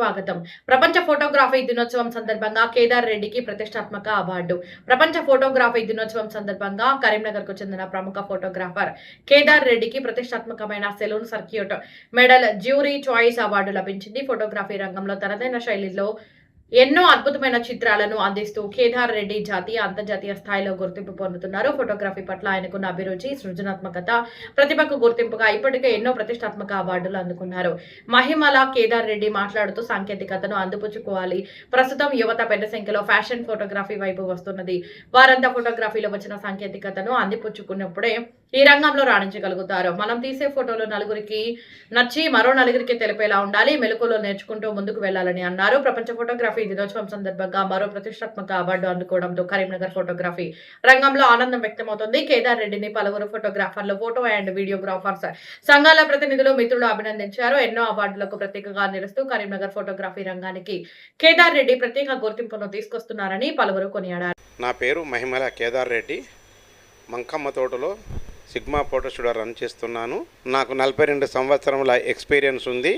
స్వాగతం. ప్రపంచ ఫోటోగ్రఫీ దినోత్సవం సందర్భంగా కేదార్ రెడ్డికి ప్రతిష్టాత్మక అవార్డు. ప్రపంచ ఫోటోగ్రఫీ దినోత్సవం సందర్భంగా కరీంనగర్కు చెందిన ప్రముఖ ఫోటోగ్రాఫర్ కేదార్ రెడ్డికి ప్రతిష్టాత్మకమైన salon circuit medal jury choice award లభించింది. ఫోటోగ్రఫీ రంగంలో తనదైన శైలిలో ఎన్నో అద్భుతమైన చిత్రాలను అందిస్తూ కేదార్ రెడ్డి జాతీయ అంతర్జాతీయ స్థాయిలో గుర్తింపు పొందుతున్నారు. ఫోటోగ్రఫీ పట్ల ఆయనకున్న అభిరుచి, సృజనాత్మకత, ప్రతిభకు గుర్తింపుగా ఇప్పటికే ఎన్నో ప్రతిష్టాత్మక అవార్డులు అందుకున్నారు. మహిమల కేదార్ రెడ్డి మాట్లాడుతూ సాంకేతికతను అందిపుచ్చుకోవాలి. ప్రస్తుతం యువత పెద్ద సంఖ్యలో ఫ్యాషన్ ఫోటోగ్రఫీ వైపు వస్తున్నది. వారంతా ఫోటోగ్రఫీలో వచ్చిన సాంకేతికతను అందిపుచ్చుకున్నప్పుడే ఈ రంగంలో రాణించగలుగుతారు. మనం తీసే ఫోటోలు నలుగురికి నచ్చి మరో నలుగురికి తెలిపేలా ఉండాలి. మెలకువలు నేర్చుకుంటూ ముందుకు వెళ్లాలని అన్నారు. ప్రపంచ ఫోటోగ్రఫీ దినోత్సవం సందర్భంగా మరో ప్రతిష్టాత్మక అవార్డు అందుకోవడంతో కరీంనగర్ ఫోటోగ్రఫీ రంగంలో ఆనందం వ్యక్తమవుతోంది. కేదార్ రెడ్డిని పలువురు ఫోటోగ్రాఫర్లు, ఫోటో అండ్ వీడియోగ్రాఫర్స్ సంఘాల ప్రతినిధులు, మిత్రులు అభినందించారు. ఎన్నో అవార్డులకు ప్రత్యేకంగా నిలుస్తూ కరీంనగర్ ఫోటోగ్రఫీ రంగానికి కేదార్ రెడ్డి ప్రత్యేక గుర్తింపును తీసుకొస్తున్నారని పలువురు కొనియాడారు. నా పేరు మహిమల కేదార్ రెడ్డి. మంకమ్మ తోటలో సిగ్మా ఫోటో స్టూడియో రన్ చేస్తున్నాను. నాకు 42 సంవత్సరముల ఎక్స్పీరియన్స్ ఉంది.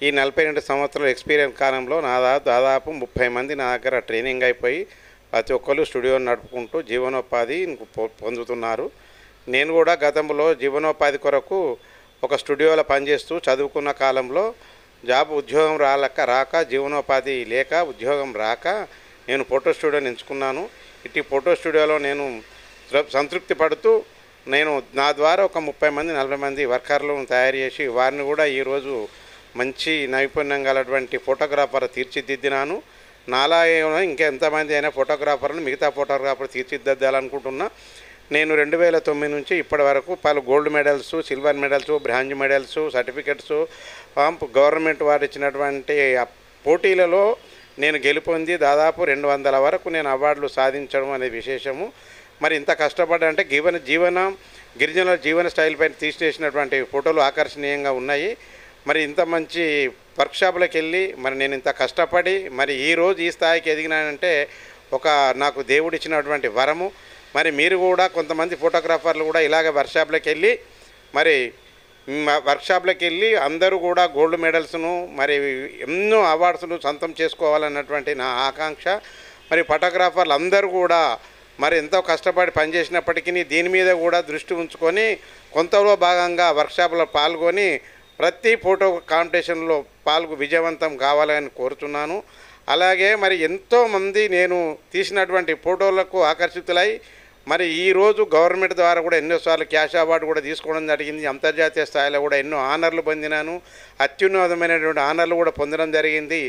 ఈ 42 సంవత్సరాల ఎక్స్పీరియన్స్ కాలంలో దాదాపు 30 మంది నా దగ్గర ట్రైనింగ్ అయిపోయి ప్రతి ఒక్కరు స్టూడియో నడుపుకుంటూ జీవనోపాధి పొందుతున్నారు. నేను కూడా గతంలో జీవనోపాధి కొరకు ఒక స్టూడియోలో పనిచేస్తూ చదువుకున్న కాలంలో ఉద్యోగం రాక జీవనోపాధి లేక ఉద్యోగం రాక నేను ఫోటో స్టూడియోని ఎంచుకున్నాను. ఇటు ఫోటో స్టూడియోలో నేను సంతృప్తి పడుతూ నేను నా ద్వారా ఒక 30 మంది 40 మంది వర్కర్లను తయారు చేసి వారిని కూడా ఈరోజు మంచి నైపుణ్యం గలటువంటి ఫోటోగ్రాఫర్ తీర్చిదిద్దినాను. నాలా ఇంకెంతమంది అయినా ఫోటోగ్రాఫర్ను మిగతా ఫోటోగ్రాఫర్ తీర్చిదిద్దాలనుకుంటున్నా. నేను 2009 నుంచి ఇప్పటి వరకు పలు gold medals, silver medals, bronze medals, certificates government వారు ఇచ్చినటువంటి పోటీలలో నేను గెలుపొంది దాదాపు 200 వరకు నేను అవార్డులు సాధించడం అనే విశేషము. మరి ఇంత కష్టపడ్డంటే గిరిజనుల జీవన స్టైల్ పైన తీసేసినటువంటి ఫోటోలు ఆకర్షణీయంగా ఉన్నాయి. మరి ఇంత మంచి వర్క్షాపులకు వెళ్ళి మరి నేను ఇంత కష్టపడి మరి ఈరోజు ఈ స్థాయికి ఎదిగినానంటే నాకు దేవుడిచ్చినటువంటి వరము. మరి మీరు కూడా కొంతమంది ఫోటోగ్రాఫర్లు కూడా ఇలాగ వర్క్షాప్లకు వెళ్ళి అందరూ కూడా గోల్డ్ మెడల్స్ను మరి ఎన్నో అవార్డ్స్ను సొంతం చేసుకోవాలన్నటువంటి నా ఆకాంక్ష. మరి ఫోటోగ్రాఫర్లు అందరూ కూడా మరి ఎంతో కష్టపడి పనిచేసినప్పటికీ దీని మీద కూడా దృష్టి ఉంచుకొని కొంతలో భాగంగా వర్క్షాప్లో పాల్గొని ప్రతి ఫోటో కాంపిటీషన్లో విజయవంతం కావాలని కోరుతున్నాను. అలాగే మరి ఎంతోమంది నేను తీసినటువంటి ఫోటోలకు ఆకర్షితులై మరి ఈరోజు గవర్నమెంట్ ద్వారా కూడా ఎన్నోసార్లు క్యాష్ అవార్డు కూడా తీసుకోవడం జరిగింది. అంతర్జాతీయ స్థాయిలో కూడా ఎన్నో ఆనర్లు పొందినాను. అత్యున్నతమైనటువంటి ఆనర్లు కూడా పొందడం జరిగింది.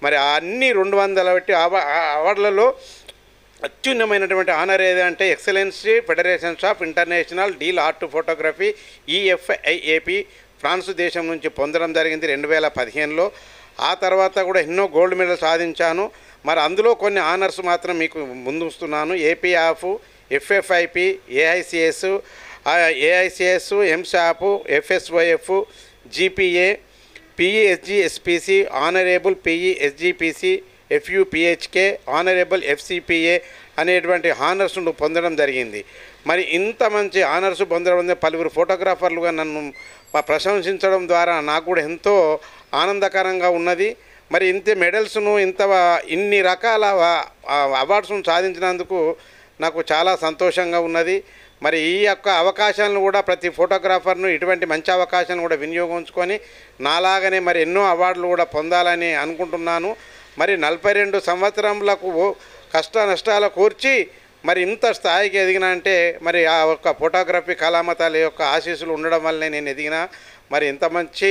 మరి అన్ని 200 అవార్డులలో అత్యున్నతమైనటువంటి ఆనర్ ఏదంటే ఎక్సలెన్సీ ఫెడరేషన్స్ ఆఫ్ ఇంటర్నేషనల్ డీల్ ఆర్ట్ ఫోటోగ్రఫీ EFIAP ఫ్రాన్స్ దేశం నుంచి పొందడం జరిగింది 2015లో. ఆ తర్వాత కూడా ఎన్నో గోల్డ్ మెడల్ సాధించాను. మరి అందులో కొన్ని ఆనర్స్ మాత్రం మీకు ముందుస్తున్నాను. APF, FFIP, AICS, MSAP, FSYF, GPA, PESG SPC, honourable PE SGPC, FUPHK, honourable FCPA అనేటువంటి హానర్స్ను పొందడం జరిగింది. మరి ఇంత మంచి హానర్స్ పొందడం పలువురు ఫోటోగ్రాఫర్లుగా నన్ను ప్రశంసించడం ద్వారా నాకు కూడా ఎంతో ఆనందకరంగా ఉన్నది. మరి ఇంత మెడల్స్ను ఇన్ని రకాల అవార్డ్స్ను సాధించినందుకు నాకు చాలా సంతోషంగా ఉన్నది. మరి ఈ యొక్క అవకాశాలను కూడా ప్రతి ఫోటోగ్రాఫర్ను ఇటువంటి మంచి అవకాశాలను కూడా వినియోగించుకొని నాలాగనే మరి ఎన్నో అవార్డులు కూడా పొందాలని అనుకుంటున్నాను. మరి 42 సంవత్సరములకు కష్ట నష్టాలు కూర్చి మరి ఇంత స్థాయికి ఎదిగినా అంటే మరి ఆ యొక్క ఫోటోగ్రఫీ కళామతాల యొక్క ఆశీస్సులు ఉండడం వల్లనే నేను ఎదిగిన. మరి ఇంత మంచి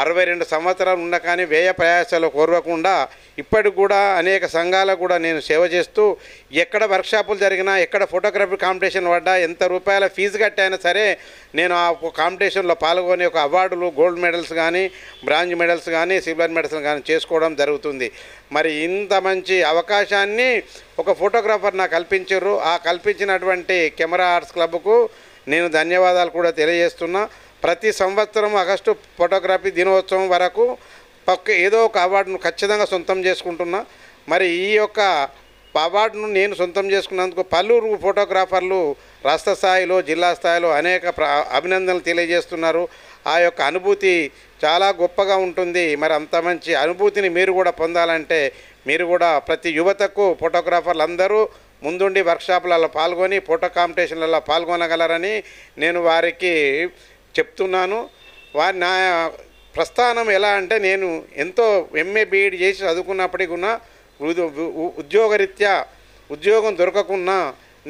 62 సంవత్సరాలు ఉన్న కానీ వ్యయ ప్రయాసాలు కోరకుండా ఇప్పటికి కూడా అనేక సంఘాలకు కూడా నేను సేవ చేస్తూ ఎక్కడ వర్క్షాపులు జరిగినా, ఎక్కడ ఫోటోగ్రఫీ కాంపిటీషన్ పడ్డా, ఎంత రూపాయల ఫీజు కట్టైనా సరే నేను ఆ కాంపిటీషన్లో పాల్గొని ఒక అవార్డులు, గోల్డ్ మెడల్స్ కానీ, బ్రాంజ్ మెడల్స్ కానీ, సిల్వర్ మెడల్స్ కానీ చేసుకోవడం జరుగుతుంది. మరి ఇంత మంచి అవకాశాన్ని ఒక ఫోటోగ్రాఫర్ నాకు కల్పించారు. ఆ కల్పించినటువంటి కెమెరా ఆర్ట్స్ క్లబ్కు నేను ధన్యవాదాలు కూడా తెలియజేస్తున్నా. ప్రతి సంవత్సరం ఆగస్టు ఫోటోగ్రఫీ దినోత్సవం వరకు ఏదో ఒక అవార్డును ఖచ్చితంగా సొంతం చేసుకుంటున్నా. మరి ఈ యొక్క అవార్డును నేను సొంతం చేసుకున్నందుకు పలువురు ఫోటోగ్రాఫర్లు రాష్ట్ర స్థాయిలో, జిల్లా స్థాయిలో అనేక అభినందనలు తెలియజేస్తున్నారు. ఆ యొక్క అనుభూతి చాలా గొప్పగా ఉంటుంది. మరి అంత మంచి అనుభూతిని మీరు కూడా పొందాలంటే మీరు కూడా ప్రతి యువతకు ఫోటోగ్రాఫర్లు అందరూ ముందుండి వర్క్షాపులలో పాల్గొని ఫోటో కాంపిటీషన్లలో పాల్గొనగలరని నేను వారికి చెప్తున్నాను. నా ప్రస్థానం ఎలా అంటే నేను ఎంతో ఎంఏ బీఈడి చేసి చదువుకున్నప్పటికీ కూడా ఉద్యోగరీత్యా ఉద్యోగం దొరకకున్నా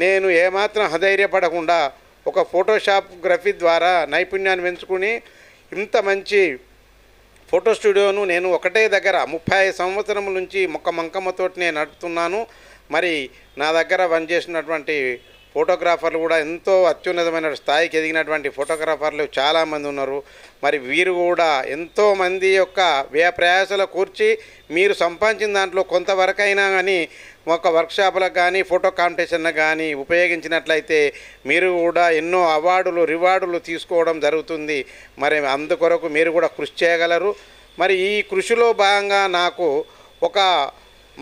నేను ఏమాత్రం అధైర్యపడకుండా ఒక ఫోటోగ్రఫీ ద్వారా నైపుణ్యాన్ని పెంచుకుని ఇంత మంచి ఫోటో స్టూడియోను నేను ఒకటే దగ్గర 35 సంవత్సరముల నుంచి మంకమ్మతోటి నేను నడుపుతున్నాను. మరి నా దగ్గర పనిచేసినటువంటి ఫోటోగ్రాఫర్లు కూడా ఎంతో అత్యున్నతమైన స్థాయికి ఎదిగినటువంటి ఫోటోగ్రాఫర్లు చాలామంది ఉన్నారు. మరి వీరు కూడా ఎంతోమంది యొక్క వ్యయ ప్రయాసాలు కూర్చి మీరు సంపాదించిన దాంట్లో కొంతవరకైనా కానీ ఒక వర్క్షాపులకు కానీ ఫోటో కాంపిటీషన్లకు కానీ ఉపయోగించినట్లయితే మీరు కూడా ఎన్నో అవార్డులు రివార్డులు తీసుకోవడం జరుగుతుంది. మరి అందుకొరకు మీరు కూడా కృషి చేయగలరు. మరి ఈ కృషిలో భాగంగా నాకు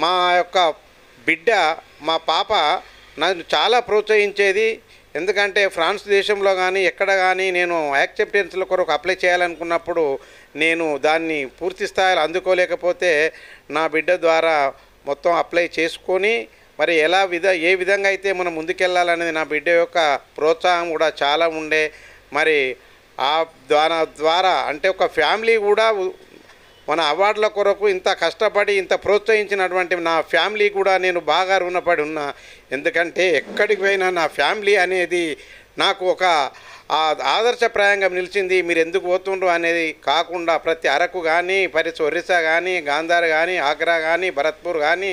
మా యొక్క బిడ్డ మా పాప నన్ను చాలా ప్రోత్సహించేది. ఎందుకంటే ఫ్రాన్స్ దేశంలో కానీ ఎక్కడ కానీ నేను యాక్సెప్టెన్స్ల కొరకు అప్లై చేయాలనుకున్నప్పుడు నేను దాన్ని పూర్తి స్థాయిలో అందుకోలేకపోతే నా బిడ్డ ద్వారా మొత్తం అప్లై చేసుకొని మరి ఏ విధంగా అయితే మనం ముందుకెళ్ళాలనేది నా బిడ్డ యొక్క ప్రోత్సాహం కూడా చాలా ఉండే. మరి ఆ ద్వారా అంటే ఒక ఫ్యామిలీ కూడా మన అవార్డుల కొరకు ఇంత కష్టపడి ఇంత ప్రోత్సహించినటువంటి నా ఫ్యామిలీ కూడా నేను బాగా రుణపడి ఉన్నా. ఎందుకంటే ఎక్కడికి పోయినా నా ఫ్యామిలీ అనేది నాకు ఒక ఆదర్శప్రాయంగా నిలిచింది. మీరు ఎందుకు పోతుండ్రు అనేది కాకుండా ప్రతి అరకు కానీ ఒరిస్సా కానీ గాంధార్ కానీ ఆగ్రా కానీ భరత్పూర్ కానీ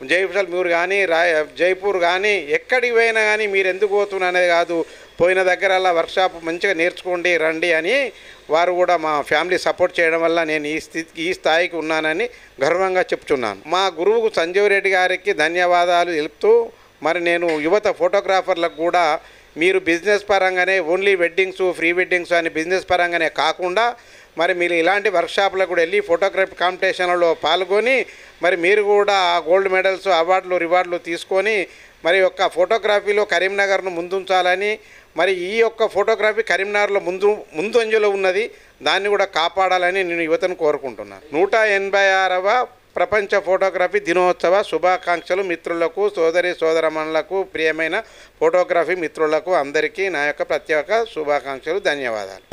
జైసల్మేర్ కానీ జైపూర్ కానీ ఎక్కడికి పోయినా కానీ మీరు ఎందుకు పోతున్నారు అనేది కాదు, పోయిన దగ్గరల్లా వర్క్షాప్ మంచిగా నేర్చుకోండి రండి అని వారు కూడా మా ఫ్యామిలీ సపోర్ట్ చేయడం వల్ల నేను ఈ స్థాయికి ఉన్నానని గర్వంగా చెప్తున్నాను. మా గురువు సంజీవ్ రెడ్డి గారికి ధన్యవాదాలు తెలుపుతూ మరి నేను యువత ఫోటోగ్రాఫర్లకు కూడా మీరు బిజినెస్ పరంగానే ఓన్లీ వెడ్డింగ్స్ ఫ్రీ వెడ్డింగ్స్ అని బిజినెస్ పరంగానే కాకుండా మరి మీరు ఇలాంటి వర్క్షాప్లకు కూడా వెళ్ళి ఫోటోగ్రఫీ కాంపిటీషన్లలో పాల్గొని మరి మీరు కూడా గోల్డ్ మెడల్స్ అవార్డులు రివార్డులు తీసుకొని మరి యొక్క ఫోటోగ్రఫీలో కరీంనగర్ను ముందుంచాలని మరి ఈ యొక్క ఫోటోగ్రఫీ కరీంనగర్లో ముందంజలో ఉన్నది, దాన్ని కూడా కాపాడాలని నేను యువతను కోరుకుంటున్నాను. 186వ ప్రపంచ ఫోటోగ్రఫీ దినోత్సవ శుభాకాంక్షలు మిత్రులకు సోదరమణులకు ప్రియమైన ఫోటోగ్రఫీ మిత్రులకు అందరికీ నా యొక్క ప్రత్యేక శుభాకాంక్షలు, ధన్యవాదాలు.